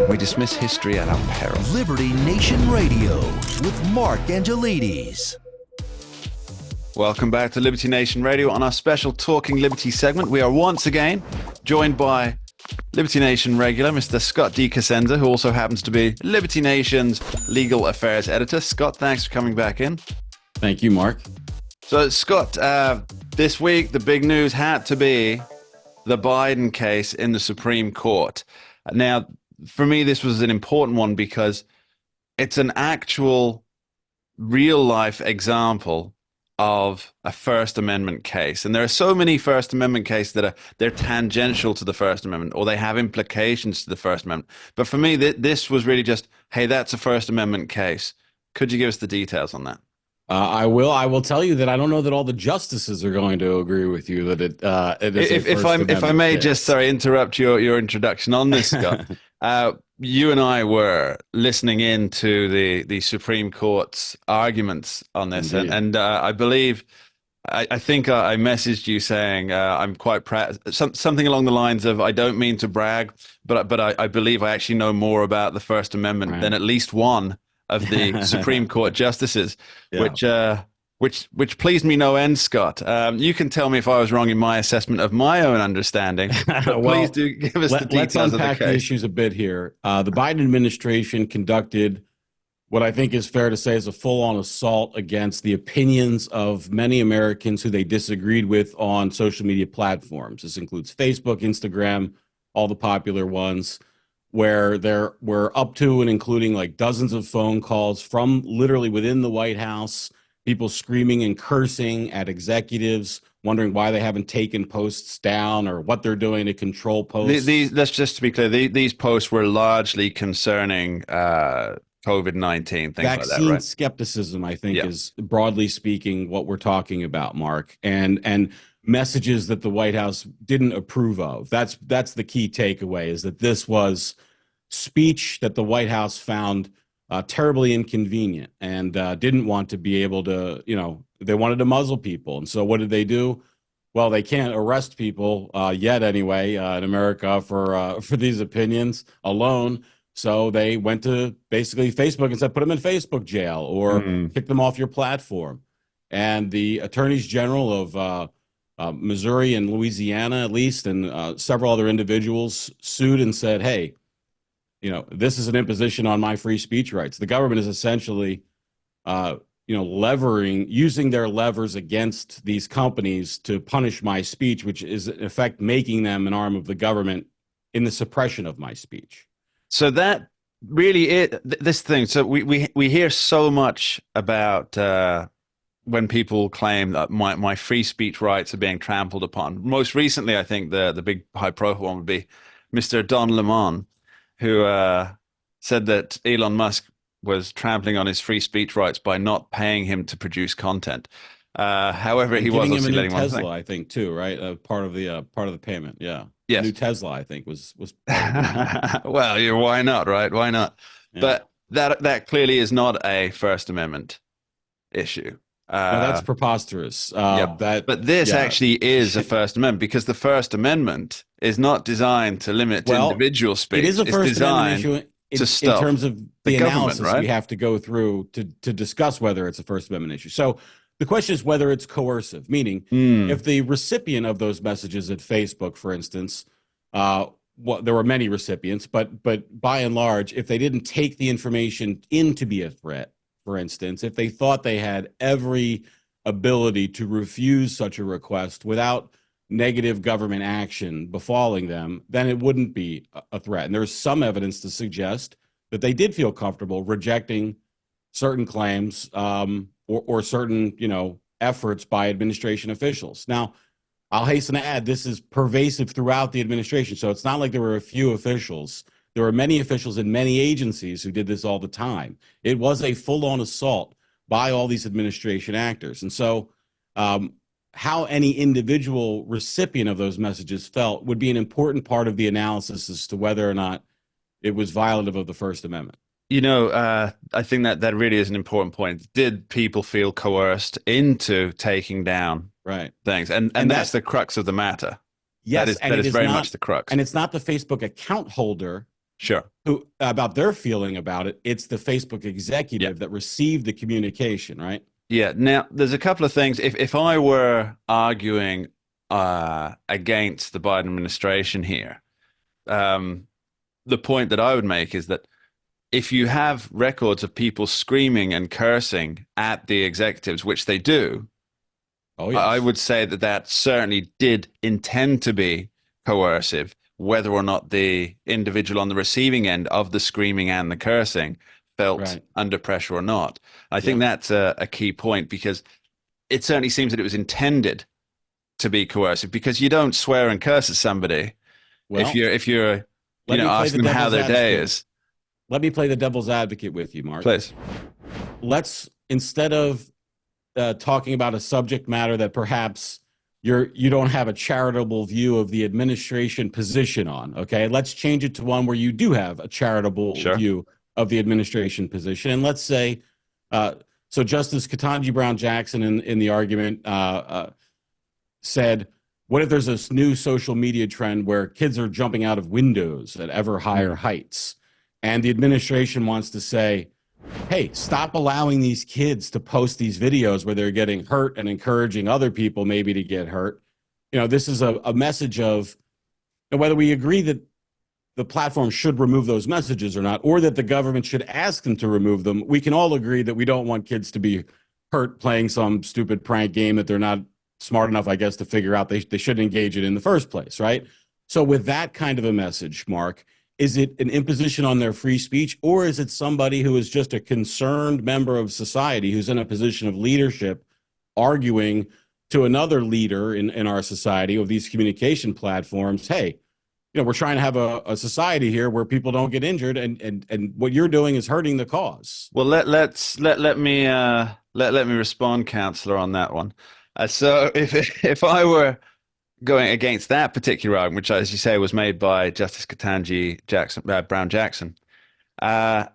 We dismiss history at our peril. Liberty Nation Radio with Mark Angelides. Welcome back to Liberty Nation Radio. On our special Talking Liberty segment, we are once again joined by Liberty Nation regular, Mr. Scott D. Cassenda, who also happens to be Liberty Nation's legal affairs editor. Scott, thanks for coming back in. Thank you, Mark. So, Scott, this week the big news had to be the Biden case in the Supreme Court. Now, for me, this was an important one because it's an actual real-life example of a First Amendment case. And there are so many First Amendment cases that they're tangential to the First Amendment, or they have implications to the First Amendment. But for me, this was really just, hey, that's a First Amendment case. Could you give us the details on that? I will tell you that I don't know that all the justices are going to agree with you that it is if I may case. just interrupt your introduction on this, Scott. You and I were listening in to the Supreme Court's arguments on this, and I believe, I think I messaged you saying I'm quite proud, something along the lines of, I don't mean to brag, but I believe I actually know more about the First Amendment than at least one of the Supreme Court justices, which pleased me no end, Scott. You can tell me if I was wrong in my assessment of my own understanding, but well, please do give us the details of the case. Let's unpack the issues a bit here. The Biden administration conducted what I think is fair to say is a full-on assault against the opinions of many Americans who they disagreed with on social media platforms. This includes Facebook, Instagram, all the popular ones, where there were up to and including like dozens of phone calls from literally within the White House, people screaming and cursing at executives, wondering why they haven't taken posts down or what they're doing to control posts. Let's just to be clear, these posts were largely concerning COVID-19, things Vaccine like that, right? skepticism, I think, is broadly speaking what we're talking about, Mark, and messages that the White House didn't approve of. That's the key takeaway, is that this was speech that the White House found terribly inconvenient and didn't want to be able to, they wanted to muzzle people. And so what did they do? Well, they can't arrest people yet anyway in America for these opinions alone. So they went to basically Facebook and said, put them in Facebook jail or kick them off your platform. And the attorneys general of Missouri and Louisiana, at least, and several other individuals sued and said, hey, this is an imposition on my free speech rights. The government is essentially, using their levers against these companies to punish my speech, which is in effect making them an arm of the government in the suppression of my speech. So that really this thing. So we hear so much about when people claim that my free speech rights are being trampled upon. Most recently, I think the big high-profile one would be Mr. Don Lemon, who said that Elon Musk was trampling on his free speech rights by not paying him to produce content. However, he was also letting one Tesla, I think, too, right? Part of the payment, yeah. Yes. New Tesla, I think, was well, why not, right? Why not? Yeah. But that clearly is not a First Amendment issue. No, that's preposterous. But this actually is a First Amendment, because the First Amendment is not designed to limit individual speech. It is a First Amendment issue in terms of the analysis we have to go through to discuss whether it's a First Amendment issue. So the question is whether it's coercive, meaning if the recipient of those messages at Facebook, for instance, there were many recipients, but by and large, if they didn't take the information in to be a threat, for instance, if they thought they had every ability to refuse such a request without negative government action befalling them, then it wouldn't be a threat. And there's some evidence to suggest that they did feel comfortable rejecting certain claims or certain, efforts by administration officials. Now, I'll hasten to add, this is pervasive throughout the administration. So it's not like there were a few officials. There were many officials in many agencies who did this all the time. It was a full-on assault by all these administration actors. And so how any individual recipient of those messages felt would be an important part of the analysis as to whether or not it was violative of the First Amendment. I think that really is an important point. Did people feel coerced into taking down things? And that's the crux of the matter. Yes, that is very much the crux. And it's not the Facebook account holder Sure. who about their feeling about it. It's the Facebook executive that received the communication, right? Yeah. Now, there's a couple of things. If I were arguing against the Biden administration here, the point that I would make is that if you have records of people screaming and cursing at the executives, which they do, oh, yes. I would say that that certainly did intend to be coercive, whether or not the individual on the receiving end of the screaming and the cursing felt under pressure or not. I think that's a key point, because it certainly seems that it was intended to be coercive, because you don't swear and curse at somebody if you're asking them how their day is. Let me play the devil's advocate with you, Mark. Please. Let's, instead of talking about a subject matter that perhaps you don't have a charitable view of the administration position on, okay? Let's change it to one where you do have a charitable view of the administration position. And let's say, so Justice Ketanji Brown Jackson in the argument said, what if there's this new social media trend where kids are jumping out of windows at ever higher heights? And the administration wants to say, hey, stop allowing these kids to post these videos where they're getting hurt and encouraging other people maybe to get hurt. This is a message of whether we agree that the platform should remove those messages or not, or that the government should ask them to remove them. We can all agree that we don't want kids to be hurt playing some stupid prank game that they're not smart enough, I guess, to figure out they shouldn't engage it in the first place, right? So with that kind of a message, Mark, is it an imposition on their free speech, or is it somebody who is just a concerned member of society who's in a position of leadership arguing to another leader in our society of these communication platforms, hey, we're trying to have a society here where people don't get injured, and what you're doing is hurting the cause. Well, let me respond, Counselor, on that one. So if I were going against that particular argument, which, as you say, was made by Justice Ketanji Brown Jackson, I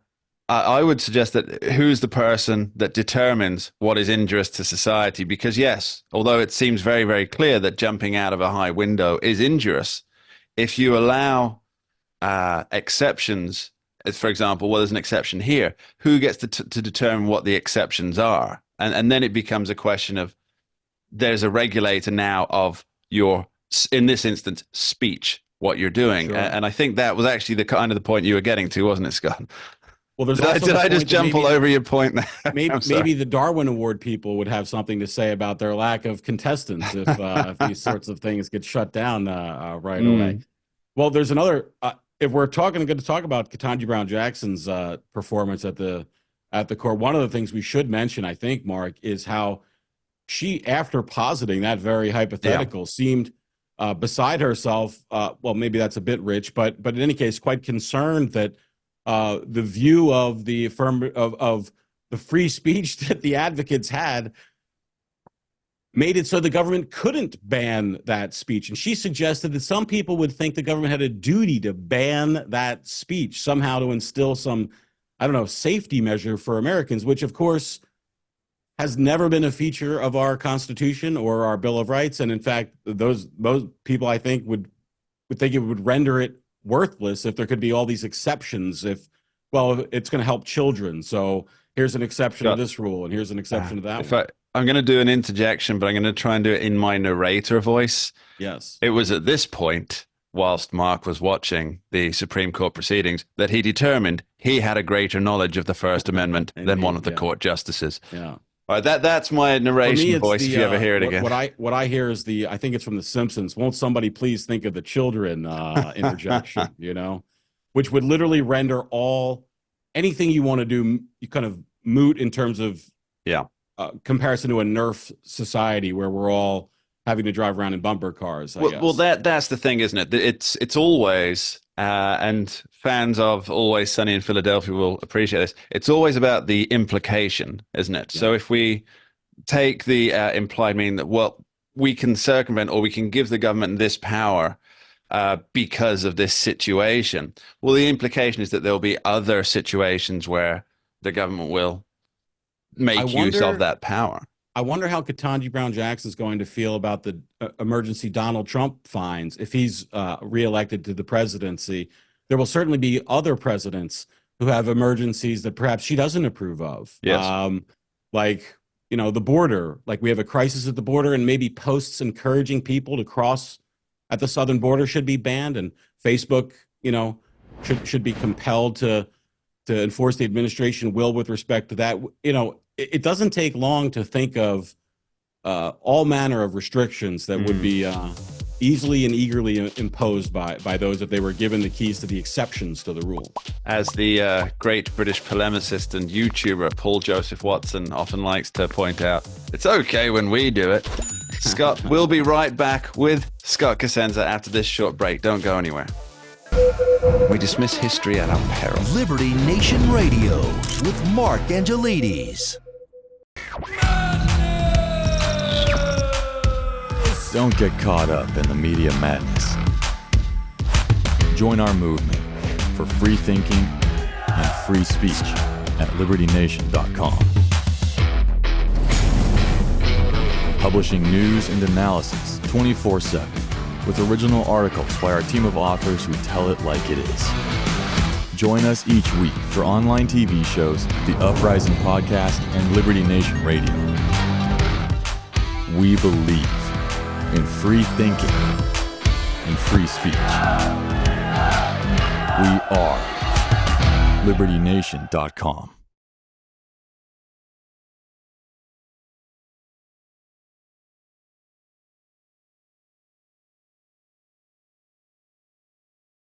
would suggest that who's the person that determines what is injurious to society? Because yes, although it seems very, very clear that jumping out of a high window is injurious, if you allow exceptions, as for example, well, there's an exception here, who gets to determine what the exceptions are? And then it becomes a question of, there's a regulator now of your, in this instance, speech, what you're doing. Sure. And I think that was actually the kind of the point you were getting to, wasn't it, Scott? Well, there's did I just jump all over your point there? Maybe the Darwin Award people would have something to say about their lack of contestants if these sorts of things get shut down right away. Well, there's another. If we're going to talk about Ketanji Brown Jackson's performance at the court, one of the things we should mention, I think, Mark, is how she, after positing that very hypothetical, seemed beside herself. Well, maybe that's a bit rich, but in any case, quite concerned that the view of the of the free speech that the advocates had made it so the government couldn't ban that speech. And she suggested that some people would think the government had a duty to ban that speech, somehow to instill some, I don't know, safety measure for Americans, which, of course, has never been a feature of our Constitution or our Bill of Rights. And in fact, those people, I think, would think it would render it worthless if there could be all these exceptions. If, well, it's going to help children, so here's an exception to this rule, and here's an exception to that one. I'm going to do an interjection, but I'm going to try and do it in my narrator voice. Yes. It was at this point, whilst Mark was watching the Supreme Court proceedings, that he determined he had a greater knowledge of the First Amendment than one of the court justices. Yeah. All right, that's my narration voice, if you ever hear it again. What I hear is I think it's from The Simpsons, won't somebody please think of the children interjection, which would literally render anything you want to do, you kind of moot in terms of comparison to a NERF society where we're all having to drive around in bumper cars. I guess. Well, that's the thing, isn't it? It's always, and fans of Always Sunny in Philadelphia will appreciate this. It's always about the implication, isn't it? Yeah. So if we take the implied meaning that, well, we can circumvent or we can give the government this power because of this situation. Well, the implication is that there will be other situations where the government will make use of that power. I wonder how Ketanji Brown Jackson is going to feel about the emergency Donald Trump fines if he's reelected to the presidency. there will certainly be other presidents who have emergencies that perhaps she doesn't approve of. Yes. Like, the border, like we have a crisis at the border, and maybe posts encouraging people to cross at the southern border should be banned, and Facebook, should be compelled to enforce the administration will with respect to that. It doesn't take long to think of all manner of restrictions that would be easily and eagerly imposed by those if they were given the keys to the exceptions to the rule. As the great British polemicist and YouTuber Paul Joseph Watson often likes to point out, it's okay when we do it. Scott, we'll be right back with Scott Cosenza after this short break. Don't go anywhere. We dismiss history at our peril. Liberty Nation Radio with Mark Angelides. Don't get caught up in the media madness. Join our movement for free thinking and free speech at libertynation.com. Publishing news and analysis 24/7 with original articles by our team of authors who tell it like it is. Join us each week for online TV shows, The Uprising Podcast, and Liberty Nation Radio. We believe in free thinking and free speech. We are libertynation.com.